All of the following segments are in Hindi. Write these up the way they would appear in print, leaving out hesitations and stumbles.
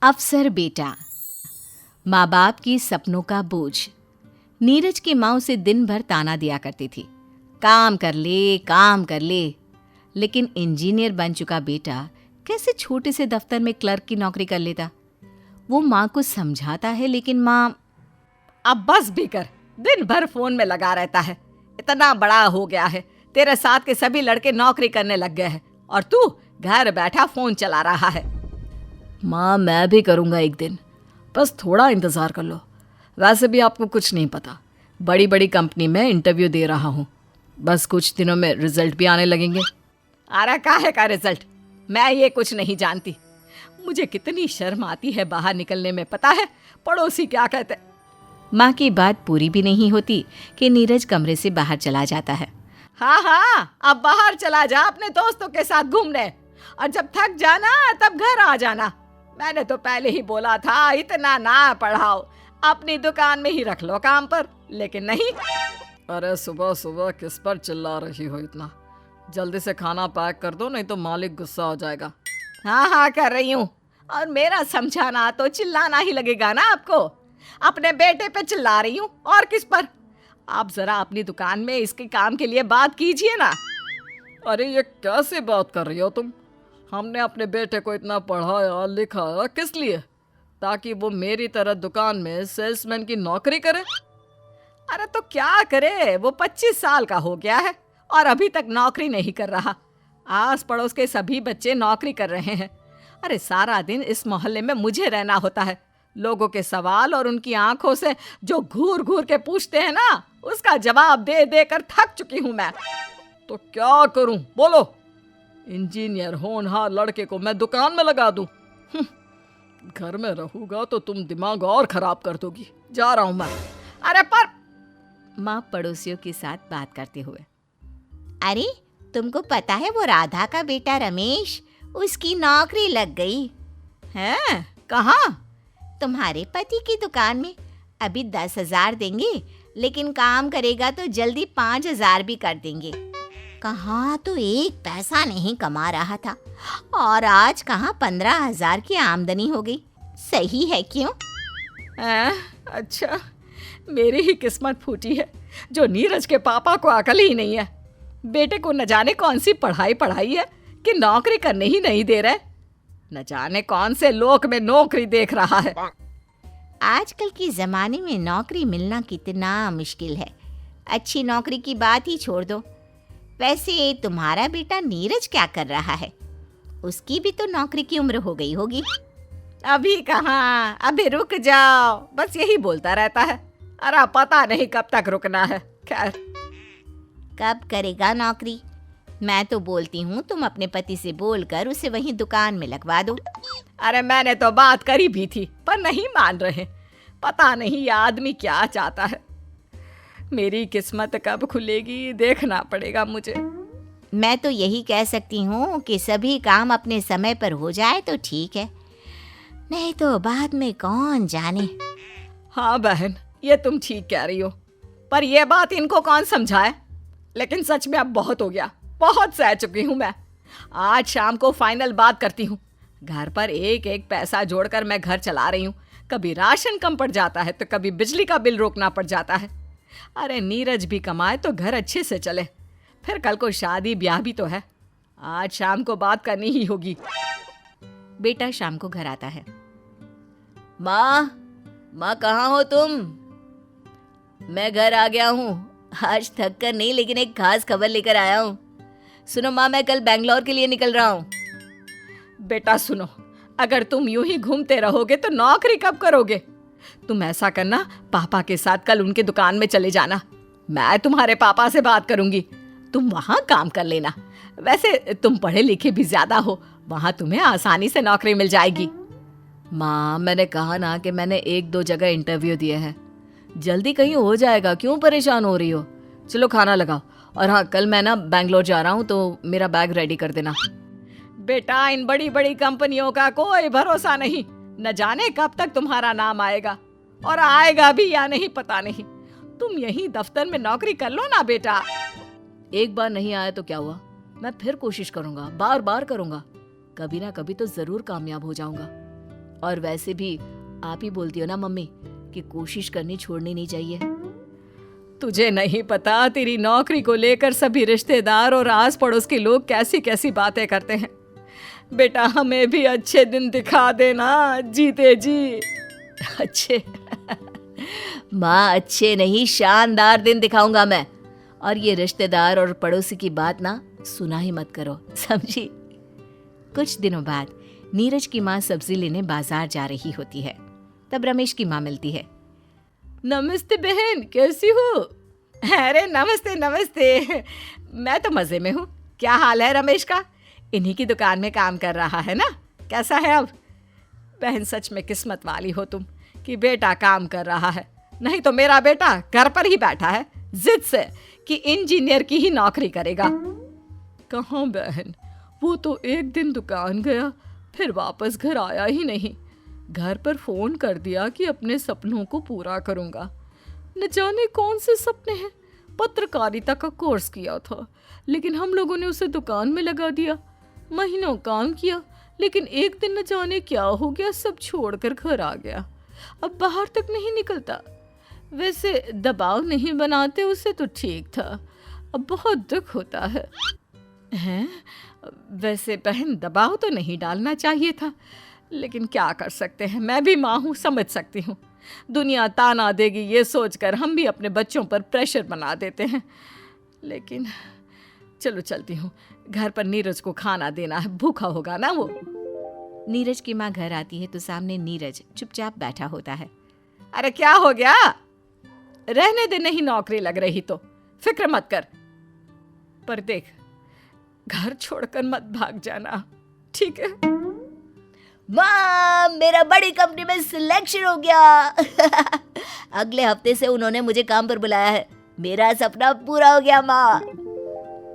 अफसर बेटा, माँ बाप की सपनों का बोझ। नीरज की माँ उसे दिन भर ताना दिया करती थी, काम कर ले, काम कर ले। लेकिन इंजीनियर बन चुका बेटा कैसे छोटे से दफ्तर में क्लर्क की नौकरी कर लेता। वो माँ को समझाता है, लेकिन माँ, अब बस भी कर, दिन भर फोन में लगा रहता है। इतना बड़ा हो गया है, तेरे साथ के सभी लड़के नौकरी करने लग गए हैं और तू घर बैठा फोन चला रहा है। माँ, मैं भी करूँगा एक दिन, बस थोड़ा इंतज़ार कर लो। वैसे भी आपको कुछ नहीं पता, बड़ी बड़ी कंपनी में इंटरव्यू दे रहा हूँ। बस कुछ दिनों में रिजल्ट भी आने लगेंगे। अरे काहे का रिजल्ट, मैं ये कुछ नहीं जानती। मुझे कितनी शर्म आती है बाहर निकलने में, पता है पड़ोसी क्या कहते। माँ की बात पूरी भी नहीं होती कि नीरज कमरे से बाहर चला जाता है। हाँ हाँ, अब बाहर चला जा अपने दोस्तों के साथ घूमने, और जब थक जाना तब घर आ जाना। मैंने तो पहले ही बोला था इतना ना पढ़ाओ, अपनी दुकान में ही रख लो काम पर, लेकिन नहीं। अरे सुबह सुबह किस पर चिल्ला रही हो इतना? जल्दी से खाना पैक कर दो, नहीं तो मालिक गुस्सा हो जाएगा। हाँ हाँ कर रही हूँ, और मेरा समझाना तो चिल्लाना ही लगेगा ना आपको। अपने बेटे पे चिल्ला रही हूँ, और किस पर? आप जरा अपनी दुकान में इसके काम के लिए बात कीजिए ना। अरे ये कैसे बात कर रही हो तुम? हमने अपने बेटे को इतना पढ़ाया लिखाया किस लिए? ताकि वो मेरी तरह दुकान में सेल्समैन की नौकरी करे। अरे तो क्या करे, वो 25 साल का हो गया है और अभी तक नौकरी नहीं कर रहा। आस पड़ोस के सभी बच्चे नौकरी कर रहे हैं। अरे सारा दिन इस मोहल्ले में मुझे रहना होता है। लोगों के सवाल और उनकी आंखों से जो घूर घूर के पूछते हैं ना, उसका जवाब दे दे कर थक चुकी हूं मैं। तो क्या करूं बोलो? इंजीनियर होनहार लड़के को मैं दुकान में लगा दूं? घर में रहूंगा तो तुम दिमाग और खराब कर दोगी। जा रहा हूं मैं। अरे पर माँ पड़ोसियों के साथ बात करते हुए, अरे तुमको पता है वो राधा का बेटा रमेश, उसकी नौकरी लग गई है? कहाँ? तुम्हारे पति की दुकान में। अभी 10,000 देंगे, लेकिन काम करेगा तो जल्दी 5,000 भी कर देंगे। कहाँ तो एक पैसा नहीं कमा रहा था, और आज कहाँ 15,000 की आमदनी हो गई। सही है क्यों? अच्छा, मेरी ही किस्मत फूटी है जो नीरज के पापा को अकल ही नहीं है। बेटे को न जाने कौन सी पढ़ाई है कि नौकरी करने ही नहीं दे रहे। न जाने कौन से लोक में नौकरी देख रहा है। आजकल के जमाने में नौकरी मिलना कितना मुश्किल है। अच्छी नौकरी की बात ही छोड़ दो। वैसे तुम्हारा बेटा नीरज क्या कर रहा है? उसकी भी तो नौकरी की उम्र हो गई होगी। अभी कहाँ, अभी रुक जाओ, बस यही बोलता रहता है। अरे पता नहीं कब तक रुकना है। खैर, कब करेगा नौकरी? मैं तो बोलती हूँ तुम अपने पति से बोलकर उसे वहीं दुकान में लगवा दो। अरे मैंने तो बात करी भी थी, पर नहीं मान रहे। पता नहीं ये आदमी क्या चाहता है। मेरी किस्मत कब खुलेगी देखना पड़ेगा मुझे। मैं तो यही कह सकती हूँ कि सभी काम अपने समय पर हो जाए तो ठीक है, नहीं तो बाद में कौन जाने। हाँ बहन, ये तुम ठीक कह रही हो, पर यह बात इनको कौन समझाए। लेकिन सच में अब बहुत हो गया, बहुत सह चुकी हूँ मैं। आज शाम को फाइनल बात करती हूँ। घर पर एक एक पैसा जोड़कर मैं घर चला रही हूँ। कभी राशन कम पड़ जाता है तो कभी बिजली का बिल रोकना पड़ जाता है। अरे नीरज भी कमाए तो घर अच्छे से चले, फिर कल को शादी ब्याह भी तो है। आज शाम को बात करनी ही होगी। बेटा शाम को घर आता है। माँ कहाँ हो तुम? मैं घर आ गया हूँ। आज थक कर नहीं, लेकिन एक खास खबर लेकर आया हूँ। सुनो माँ, मैं कल बैंगलोर के लिए निकल रहा हूँ। बेटा सुनो, अगर तुम यूं ही घूमते रहोगे तो नौकरी कब करोगे? तुम ऐसा करना, पापा के साथ कल उनके दुकान में चले जाना। मैं तुम्हारे पापा से बात करूंगी, तुम वहां काम कर लेना। वैसे तुम पढ़े लिखे भी ज्यादा हो, वहां तुम्हें आसानी से नौकरी मिल जाएगी। माँ, मैंने कहा ना कि मैंने 1-2 जगह इंटरव्यू दिए हैं, जल्दी कहीं हो जाएगा, क्यों परेशान हो रही हो? चलो खाना लगाओ। और हाँ, कल मैं ना बैंगलोर जा रहा हूँ, तो मेरा बैग रेडी कर देना। बेटा, इन बड़ी बड़ी कंपनियों का कोई भरोसा नहीं, न जाने कब तक तुम्हारा नाम आएगा, और आएगा भी या नहीं पता नहीं। तुम यही दफ्तर में नौकरी कर लो ना बेटा। एक बार नहीं आया तो क्या हुआ, मैं फिर कोशिश करूंगा, बार बार करूंगा, कभी ना कभी तो जरूर कामयाब हो जाऊंगा। और वैसे भी आप ही बोलती हो ना मम्मी कि कोशिश करनी छोड़नी नहीं चाहिए। तुझे नहीं पता तेरी नौकरी को लेकर सभी रिश्तेदार और आस पड़ोस के लोग कैसी कैसी बातें करते हैं। बेटा हमें भी अच्छे दिन दिखा देना, जीते जी। अच्छे माँ, अच्छे नहीं शानदार दिन दिखाऊंगा मैं। और ये रिश्तेदार और पड़ोसी की बात ना सुना ही मत करो, समझी। कुछ दिनों बाद नीरज की माँ सब्जी लेने बाजार जा रही होती है। तब रमेश की माँ मिलती है। नमस्ते बहन, कैसी हो? अरे नमस्ते नमस्ते, मैं तो मजे में हूँ। क्या हाल है रमेश का? इन्हीं की दुकान में काम कर रहा है ना? कैसा है अब? बहन सच में किस्मत वाली हो तुम कि बेटा काम कर रहा है, नहीं तो मेरा बेटा घर पर ही बैठा है जिद से कि इंजीनियर की ही नौकरी करेगा। कहाँ बहन, वो तो एक दिन दुकान गया फिर वापस घर आया ही नहीं। घर पर फोन कर दिया कि अपने सपनों को पूरा करूंगा। न जाने कौन से सपने हैं। पत्रकारिता का कोर्स किया था, लेकिन हम लोगों ने उसे दुकान में लगा दिया। महीनों काम किया, लेकिन एक दिन न जाने क्या हो गया, सब छोड़कर घर आ गया। अब बाहर तक नहीं निकलता। वैसे दबाव नहीं बनाते उसे तो ठीक था, अब बहुत दुख होता है। हैं? वैसे बहन दबाव तो नहीं डालना चाहिए था, लेकिन क्या कर सकते हैं, मैं भी माँ हूँ, समझ सकती हूँ। दुनिया ताना देगी ये सोचकर हम भी अपने बच्चों पर प्रेशर बना देते हैं। लेकिन चलो चलती हूँ, घर पर नीरज को खाना देना है, भूखा होगा ना वो। नीरज की माँ घर आती है तो सामने नीरज चुपचाप बैठा होता है। अरे क्या हो गया? रहने दे, नहीं नौकरी लग रही तो फिक्र मत कर। पर देख, घर छोड़कर मत भाग जाना, ठीक है? माँ, मेरा बड़ी कंपनी में सिलेक्शन हो गया। अगले हफ्ते से उन्होंने मुझे काम पर बुलाया है। मेरा सपना पूरा हो गया माँ।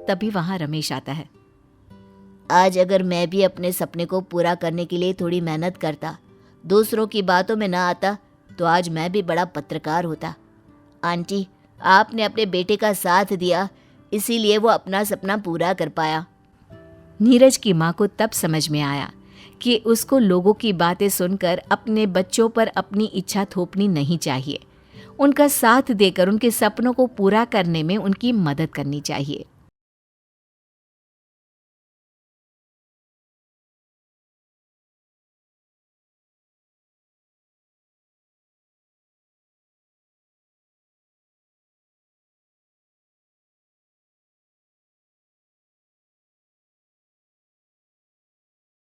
तभी वहां रमेश आता है। आज अगर मैं भी अपने सपने को पूरा करने के लिए थोड़ी मेहनत करता, दूसरों की बातों में ना आता, तो आज मैं भी बड़ा पत्रकार होता। आंटी, आपने अपने बेटे का साथ दिया, इसीलिए वो अपना सपना पूरा कर पाया। नीरज की माँ को तब समझ में आया कि उसको लोगों की बातें सुनकर अपने बच्चों पर अपनी इच्छा थोपनी नहीं चाहिए। उनका साथ देकर उनके सपनों को पूरा करने में उनकी मदद करनी चाहिए।